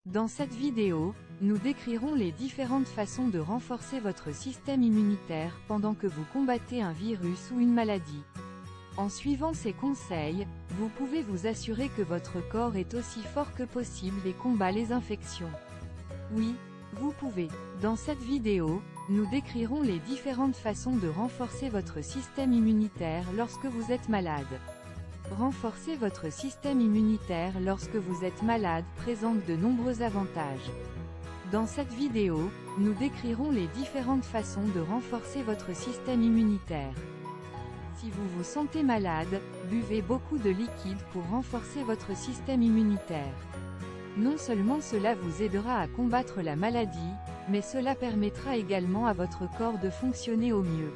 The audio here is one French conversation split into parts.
Dans cette vidéo, nous décrirons les différentes façons de renforcer votre système immunitaire pendant que vous combattez un virus ou une maladie. En suivant ces conseils, vous pouvez vous assurer que votre corps est aussi fort que possible et combat les infections. Oui, vous pouvez. Dans cette vidéo, nous décrirons les différentes façons de renforcer votre système immunitaire lorsque vous êtes malade. Renforcer votre système immunitaire lorsque vous êtes malade présente de nombreux avantages. Dans cette vidéo, nous décrirons les différentes façons de renforcer votre système immunitaire. Si vous vous sentez malade, buvez beaucoup de liquide pour renforcer votre système immunitaire. Non seulement cela vous aidera à combattre la maladie, mais cela permettra également à votre corps de fonctionner au mieux.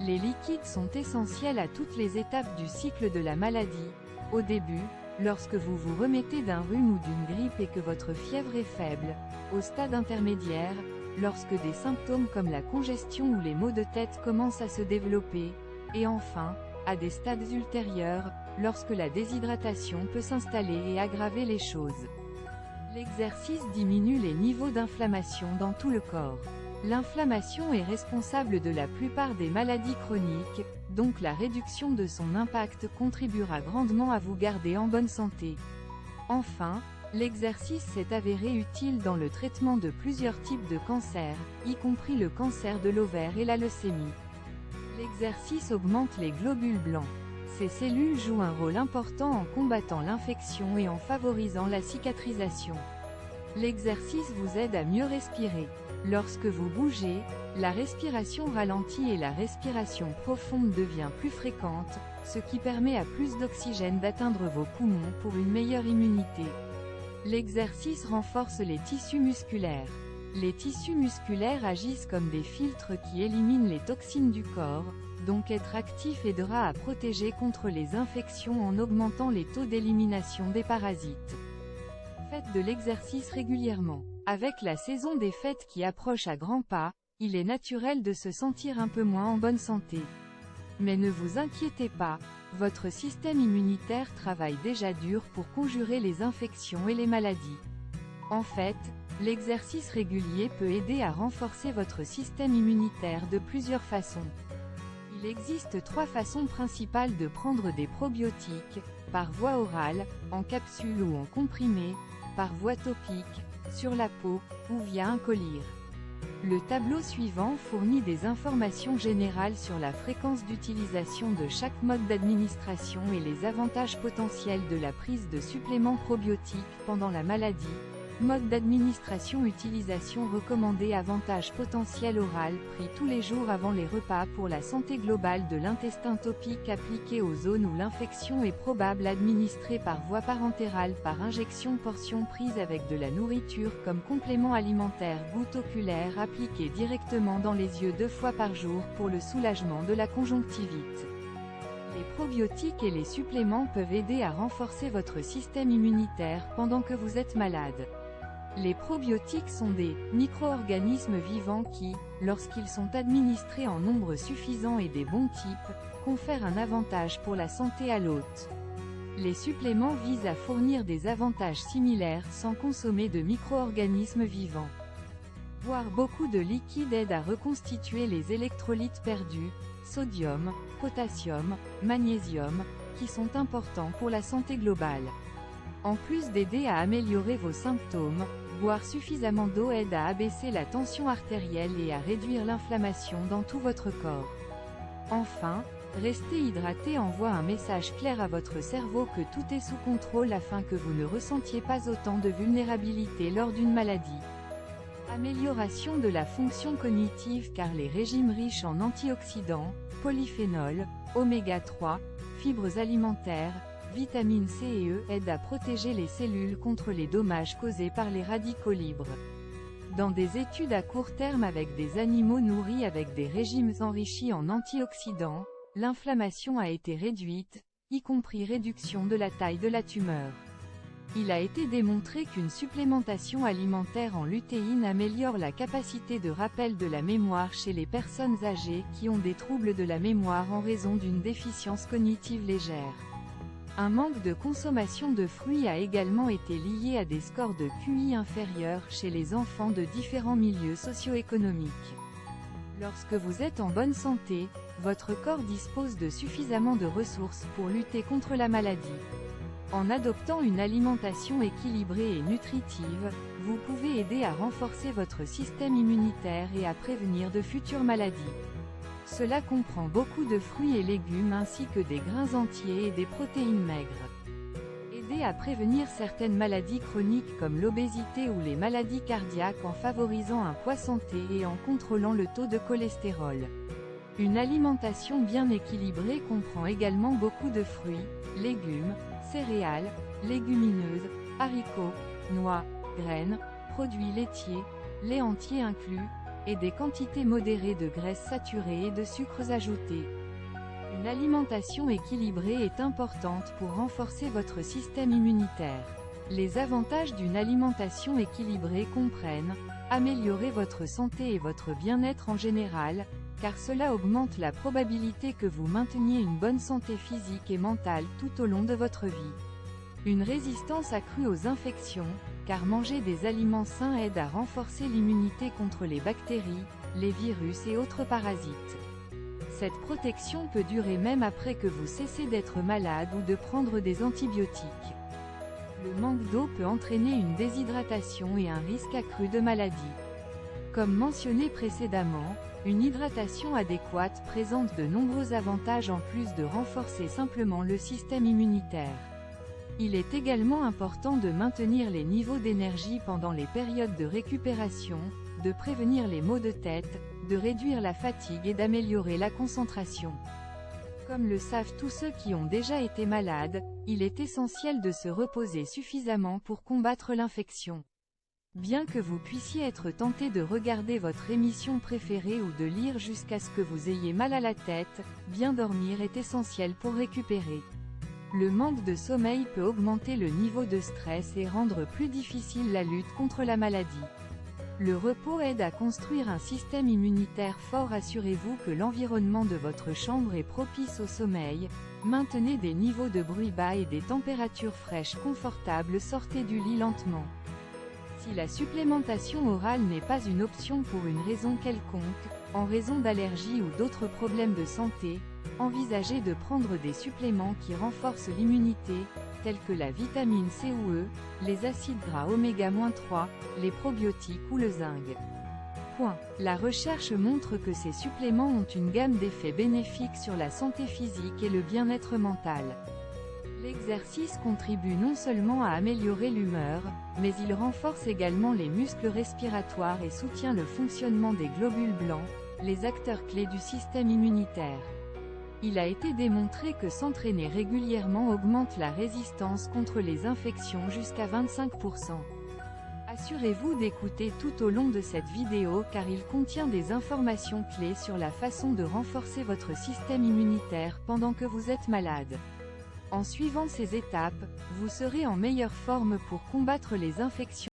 Les liquides sont essentiels à toutes les étapes du cycle de la maladie. Au début, lorsque vous vous remettez d'un rhume ou d'une grippe et que votre fièvre est faible. Au stade intermédiaire, lorsque des symptômes comme la congestion ou les maux de tête commencent à se développer. Et enfin, à des stades ultérieurs, lorsque la déshydratation peut s'installer et aggraver les choses. L'exercice diminue les niveaux d'inflammation dans tout le corps. L'inflammation est responsable de la plupart des maladies chroniques, donc la réduction de son impact contribuera grandement à vous garder en bonne santé. Enfin, l'exercice s'est avéré utile dans le traitement de plusieurs types de cancers, y compris le cancer de l'ovaire et la leucémie. L'exercice augmente les globules blancs. Ces cellules jouent un rôle important en combattant l'infection et en favorisant la cicatrisation. L'exercice vous aide à mieux respirer. Lorsque vous bougez, la respiration ralentit et la respiration profonde devient plus fréquente, ce qui permet à plus d'oxygène d'atteindre vos poumons pour une meilleure immunité. L'exercice renforce les tissus musculaires. Les tissus musculaires agissent comme des filtres qui éliminent les toxines du corps, donc être actif aidera à protéger contre les infections en augmentant les taux d'élimination des parasites. Faites de l'exercice régulièrement. Avec la saison des fêtes qui approche à grands pas, il est naturel de se sentir un peu moins en bonne santé. Mais ne vous inquiétez pas, votre système immunitaire travaille déjà dur pour conjurer les infections et les maladies. En fait, l'exercice régulier peut aider à renforcer votre système immunitaire de plusieurs façons. Il existe 3 façons principales de prendre des probiotiques, par voie orale, en capsule ou en comprimé, par voie topique, sur la peau, ou via un collyre. Le tableau suivant fournit des informations générales sur la fréquence d'utilisation de chaque mode d'administration et les avantages potentiels de la prise de suppléments probiotiques pendant la maladie. Mode d'administration utilisation recommandée avantages potentiels oral pris tous les jours avant les repas pour la santé globale de l'intestin topique appliqué aux zones où l'infection est probable administré par voie parentérale par injection portion prise avec de la nourriture comme complément alimentaire goutte oculaire appliquée directement dans les yeux 2 fois par jour pour le soulagement de la conjonctivite. Les probiotiques et les suppléments peuvent aider à renforcer votre système immunitaire pendant que vous êtes malade. Les probiotiques sont des micro-organismes vivants qui, lorsqu'ils sont administrés en nombre suffisant et des bons types, confèrent un avantage pour la santé à l'hôte. Les suppléments visent à fournir des avantages similaires sans consommer de micro-organismes vivants. Boire beaucoup de liquide aide à reconstituer les électrolytes perdus, sodium, potassium, magnésium, qui sont importants pour la santé globale. En plus d'aider à améliorer vos symptômes, boire suffisamment d'eau aide à abaisser la tension artérielle et à réduire l'inflammation dans tout votre corps. Enfin, rester hydraté envoie un message clair à votre cerveau que tout est sous contrôle afin que vous ne ressentiez pas autant de vulnérabilité lors d'une maladie. Amélioration de la fonction cognitive car les régimes riches en antioxydants, polyphénols, oméga 3, fibres alimentaires, vitamines C et E aident à protéger les cellules contre les dommages causés par les radicaux libres. Dans des études à court terme avec des animaux nourris avec des régimes enrichis en antioxydants, l'inflammation a été réduite, y compris réduction de la taille de la tumeur. Il a été démontré qu'une supplémentation alimentaire en lutéine améliore la capacité de rappel de la mémoire chez les personnes âgées qui ont des troubles de la mémoire en raison d'une déficience cognitive légère. Un manque de consommation de fruits a également été lié à des scores de QI inférieurs chez les enfants de différents milieux socio-économiques. Lorsque vous êtes en bonne santé, votre corps dispose de suffisamment de ressources pour lutter contre la maladie. En adoptant une alimentation équilibrée et nutritive, vous pouvez aider à renforcer votre système immunitaire et à prévenir de futures maladies. Cela comprend beaucoup de fruits et légumes ainsi que des grains entiers et des protéines maigres. Aider à prévenir certaines maladies chroniques comme l'obésité ou les maladies cardiaques en favorisant un poids santé et en contrôlant le taux de cholestérol. Une alimentation bien équilibrée comprend également beaucoup de fruits, légumes, céréales, légumineuses, haricots, noix, graines, produits laitiers, lait entier inclus, et des quantités modérées de graisses saturées et de sucres ajoutés. Une alimentation équilibrée est importante pour renforcer votre système immunitaire. Les avantages d'une alimentation équilibrée comprennent améliorer votre santé et votre bien-être en général, car cela augmente la probabilité que vous mainteniez une bonne santé physique et mentale tout au long de votre vie. Une résistance accrue aux infections, car manger des aliments sains aide à renforcer l'immunité contre les bactéries, les virus et autres parasites. Cette protection peut durer même après que vous cessez d'être malade ou de prendre des antibiotiques. Le manque d'eau peut entraîner une déshydratation et un risque accru de maladie. Comme mentionné précédemment, une hydratation adéquate présente de nombreux avantages en plus de renforcer simplement le système immunitaire. Il est également important de maintenir les niveaux d'énergie pendant les périodes de récupération, de prévenir les maux de tête, de réduire la fatigue et d'améliorer la concentration. Comme le savent tous ceux qui ont déjà été malades, il est essentiel de se reposer suffisamment pour combattre l'infection. Bien que vous puissiez être tenté de regarder votre émission préférée ou de lire jusqu'à ce que vous ayez mal à la tête, bien dormir est essentiel pour récupérer. Le manque de sommeil peut augmenter le niveau de stress et rendre plus difficile la lutte contre la maladie. Le repos aide à construire un système immunitaire fort. Assurez-vous que l'environnement de votre chambre est propice au sommeil, maintenez des niveaux de bruit bas et des températures fraîches confortables. Sortez du lit lentement. Si la supplémentation orale n'est pas une option pour une raison quelconque, en raison d'allergies ou d'autres problèmes de santé, envisagez de prendre des suppléments qui renforcent l'immunité, tels que la vitamine C ou E, les acides gras oméga-3, les probiotiques ou le zinc. La recherche montre que ces suppléments ont une gamme d'effets bénéfiques sur la santé physique et le bien-être mental. L'exercice contribue non seulement à améliorer l'humeur, mais il renforce également les muscles respiratoires et soutient le fonctionnement des globules blancs, les acteurs clés du système immunitaire. Il a été démontré que s'entraîner régulièrement augmente la résistance contre les infections jusqu'à 25%. Assurez-vous d'écouter tout au long de cette vidéo car il contient des informations clés sur la façon de renforcer votre système immunitaire pendant que vous êtes malade. En suivant ces étapes, vous serez en meilleure forme pour combattre les infections.